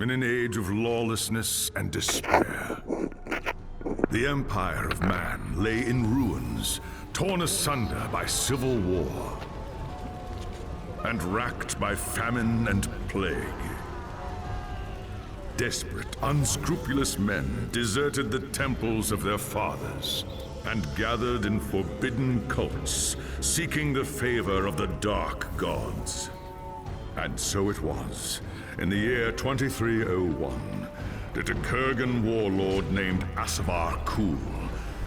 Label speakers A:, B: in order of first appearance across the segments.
A: in an age of lawlessness and despair. The empire of man lay in ruins, torn asunder by civil war, and racked by famine and plague. Desperate, unscrupulous men deserted the temples of their fathers and gathered in forbidden cults, seeking the favor of the dark gods. And so it was, in the year 2301, that a Kurgan warlord named Asavar Kul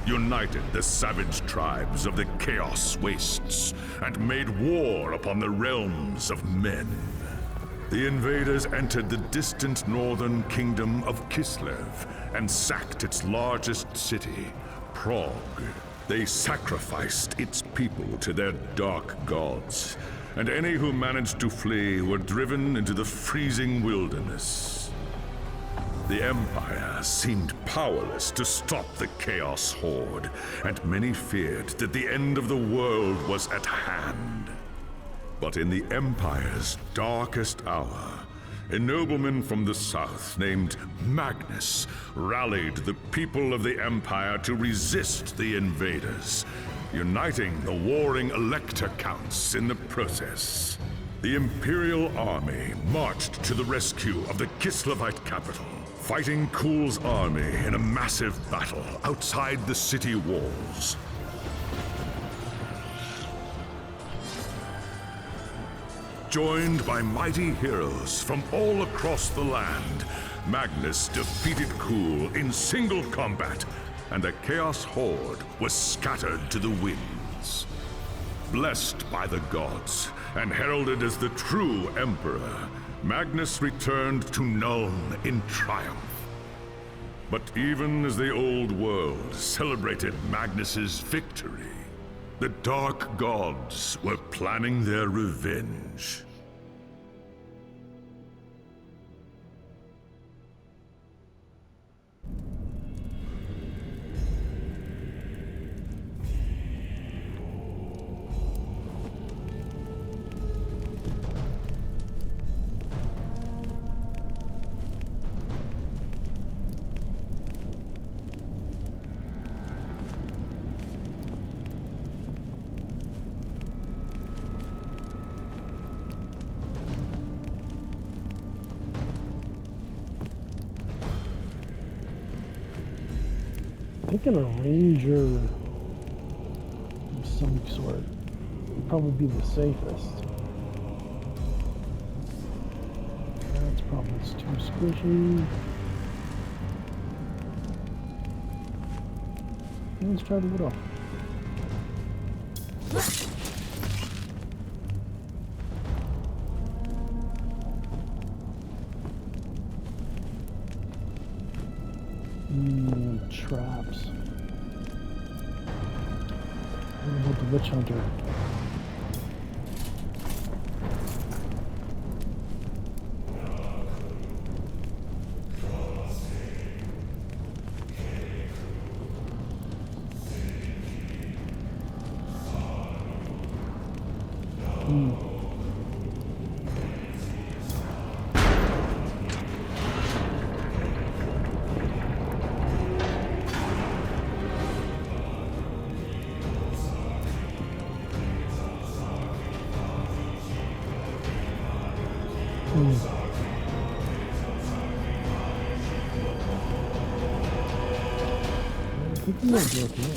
A: united the savage tribes of the Chaos Wastes and made war upon the realms of men. The invaders entered the distant northern kingdom of Kislev and sacked its largest city, Prague. They sacrificed its people to their dark gods, and any who managed to flee were driven into the freezing wilderness. The Empire seemed powerless to stop the Chaos Horde, and many feared that the end of the world was at hand. But in the Empire's darkest hour, a nobleman from the south named Magnus rallied the people of the Empire to resist the invaders, uniting the warring Elector Counts in the process. The Imperial Army marched to the rescue of the Kislevite capital, fighting Kul's army in a massive battle outside the city walls. Joined by mighty heroes from all across the land, Magnus defeated Kul in single combat, and the Chaos Horde was scattered to the winds. Blessed by the gods and heralded as the true Emperor, Magnus returned to Nuln in triumph. But even as the old world celebrated Magnus's victory, the Dark Gods were planning their revenge.
B: Thinking a ranger of some sort would probably be the safest. That's probably too squishy. Let's try to get off. Traps. What about the witch hunter? I think we might be okay.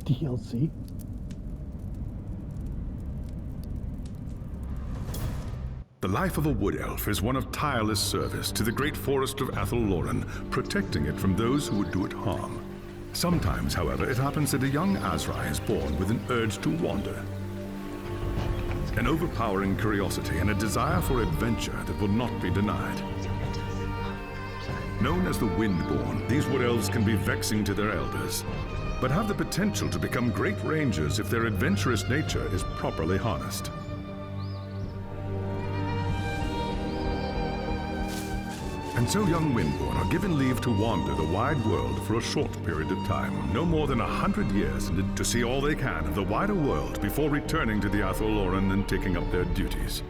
B: DLC.
A: The life of a wood elf is one of tireless service to the great forest of Athel-Loren, protecting it from those who would do it harm. Sometimes, however, it happens that a young Azrai is born with an urge to wander. An overpowering curiosity and a desire for adventure that will not be denied. Known as the Windborn, these wood elves can be vexing to their elders, but have the potential to become great rangers if their adventurous nature is properly harnessed. And so young Windborn are given leave to wander the wide world for a short period of time, no more than 100 years, to see all they can of the wider world before returning to the Atholoran and taking up their duties.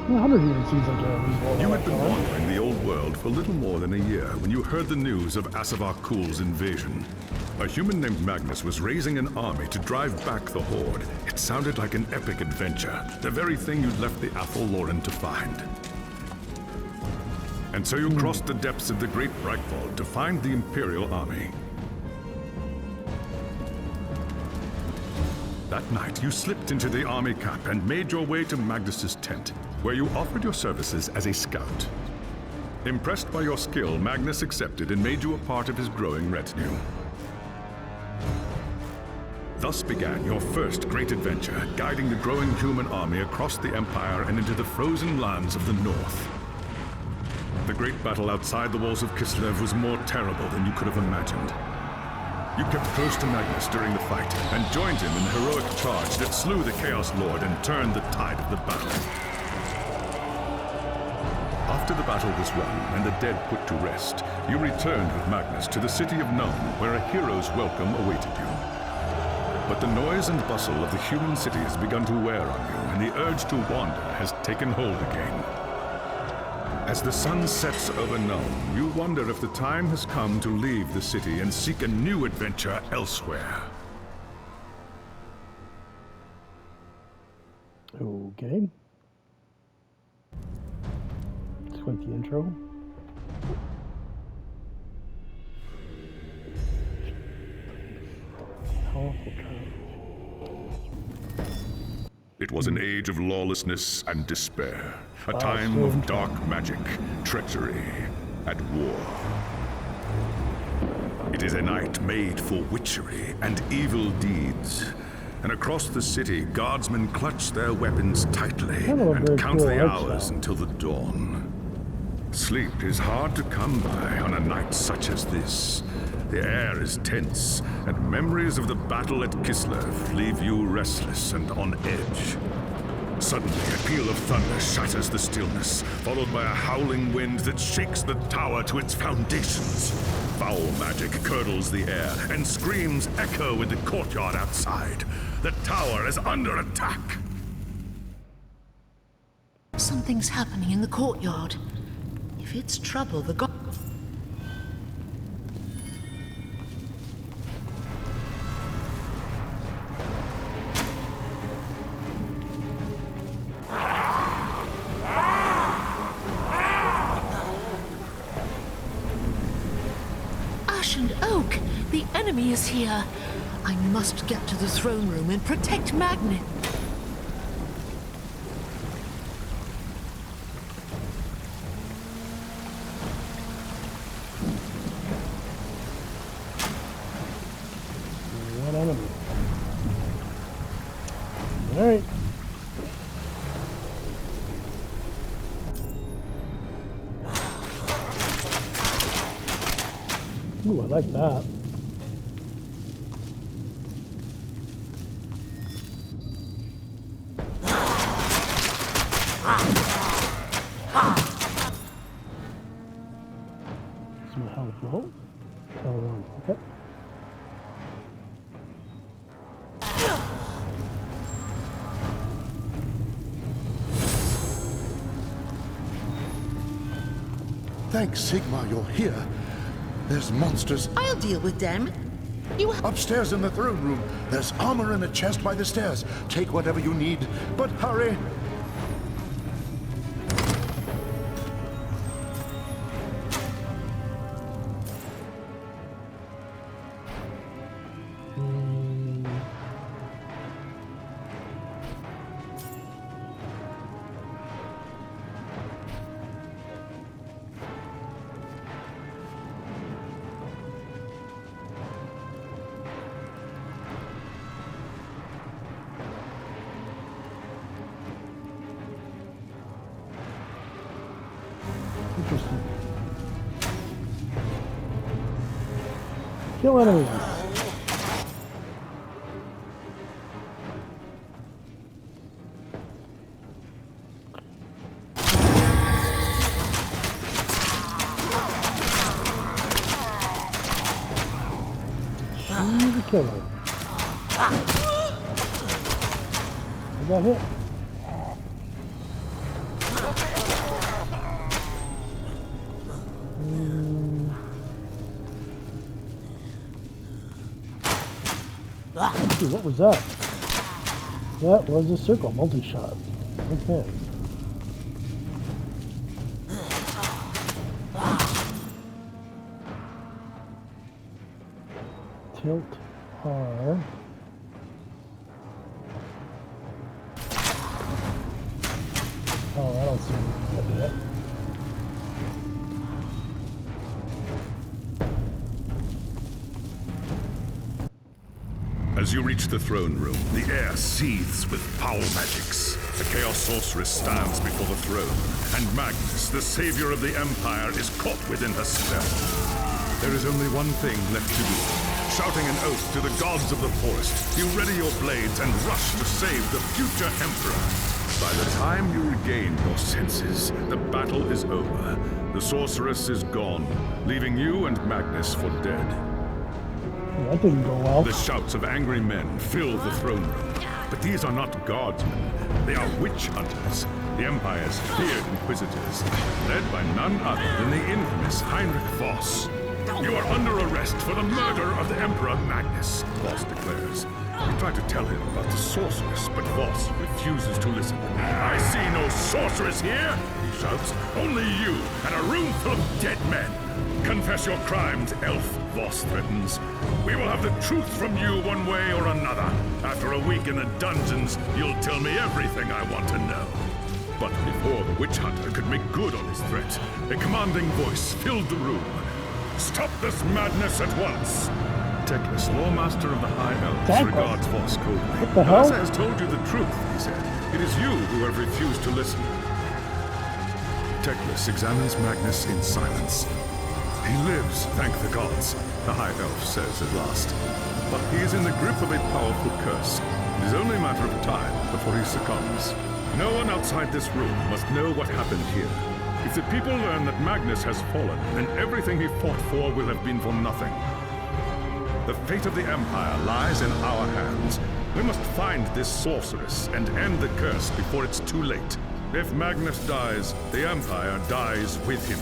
B: 100 years seems like a reasonable
A: You had
B: amount
A: been
B: of time.
A: wandering the old world for little more than a year when you heard the news of Asavar Kul's invasion. A human named Magnus was raising an army to drive back the Horde. It sounded like an epic adventure, the very thing you'd left the Atholoran to find. And so you crossed the depths of the Great Breakfall to find the Imperial army. That night, you slipped into the army camp and made your way to Magnus's tent, where you offered your services as a scout. Impressed by your skill, Magnus accepted and made you a part of his growing retinue. Thus began your first great adventure, guiding the growing human army across the Empire and into the frozen lands of the North. The great battle outside the walls of Kislev was more terrible than you could have imagined. You kept close to Magnus during the fight and joined him in the heroic charge that slew the Chaos Lord and turned the tide of the battle. After the battle was won and the dead put to rest, you returned with Magnus to the city of Nome, where a hero's welcome awaited you. But the noise and bustle of the human city has begun to wear on you, and the urge to wander has taken hold again. As the sun sets over Nome, you wonder if the time has come to leave the city and seek a new adventure elsewhere.
B: Okay. Let's quit the intro. Powerful courage.
A: It was an age of lawlessness and despair, a time of dark magic, treachery, and war. It is a night made for witchery and evil deeds. And across the city, guardsmen clutch their weapons tightly and count the hours until the dawn. Sleep is hard to come by on a night such as this. The air is tense, and memories of the battle at Kislev leave you restless and on edge. Suddenly, a peal of thunder shatters the stillness, followed by a howling wind that shakes the tower to its foundations. Foul magic curdles the air, and screams echo in the courtyard outside. The tower is under attack.
C: Something's happening in the courtyard. If it's trouble, the god... Ash and Oak! The enemy is here! I must get to the throne room and protect Magnus.
B: One enemy. Alright. Ooh, I like that. Some health roll. Okay.
D: Thanks, Sigma, you're here. There's monsters
C: I'll deal with them. You
D: upstairs in the throne room. There's armor in a chest by the stairs. Take whatever you need, but hurry.
B: Interesting. Kill enemies. kill her. I got hit. Ooh, what was that? That was a circle multi-shot. Okay. Tilt R. Oh, I don't see anything yet.
A: As you reach the throne room, the air seethes with foul magics. The Chaos Sorceress stands before the throne, and Magnus, the savior of the Empire, is caught within her spell. There is only one thing left to do. Shouting an oath to the gods of the forest, you ready your blades and rush to save the future Emperor. By the time you regain your senses, the battle is over. The Sorceress is gone, leaving you and Magnus for dead.
B: That didn't go well.
A: The shouts of angry men fill the throne room. But these are not guardsmen. They are witch hunters, the Empire's feared inquisitors, led by none other than the infamous Heinrich Voss. You are under arrest for the murder of the Emperor Magnus, Voss declares. You try to tell him about the sorceress, but Voss refuses to listen. I see no sorceress here, he shouts. Only you and a room full of dead men. Confess your crimes, elf, Voss threatens. We will have the truth from you one way or another. After a week in the dungeons, you'll tell me everything I want to know. But before the witch hunter could make good on his threat, a commanding voice filled the room. Stop this madness at once! Teclis, Lawmaster of the High Elves, regards Voss coldly.
B: What the hell?
A: Melissa has told you the truth, he said. It is you who have refused to listen. Teclis examines Magnus in silence. He lives, thank the gods, the High Elf says at last. But he is in the grip of a powerful curse. It is only a matter of time before he succumbs. No one outside this room must know what happened here. If the people learn that Magnus has fallen, then everything he fought for will have been for nothing. The fate of the Empire lies in our hands. We must find this sorceress and end the curse before it's too late. If Magnus dies, the Empire dies with him.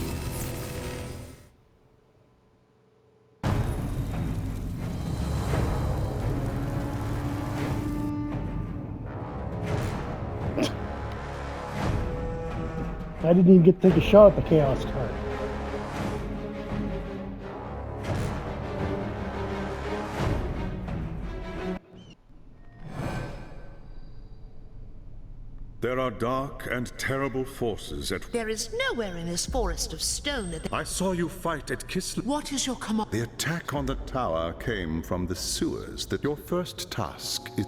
B: I didn't even get to take a shot at the Chaos card.
A: There are dark and terrible forces at...
C: There is nowhere in this forest of stone that...
A: I saw you fight at Kislev.
C: What is your command?
A: The attack on the tower came from the sewers. That your first task is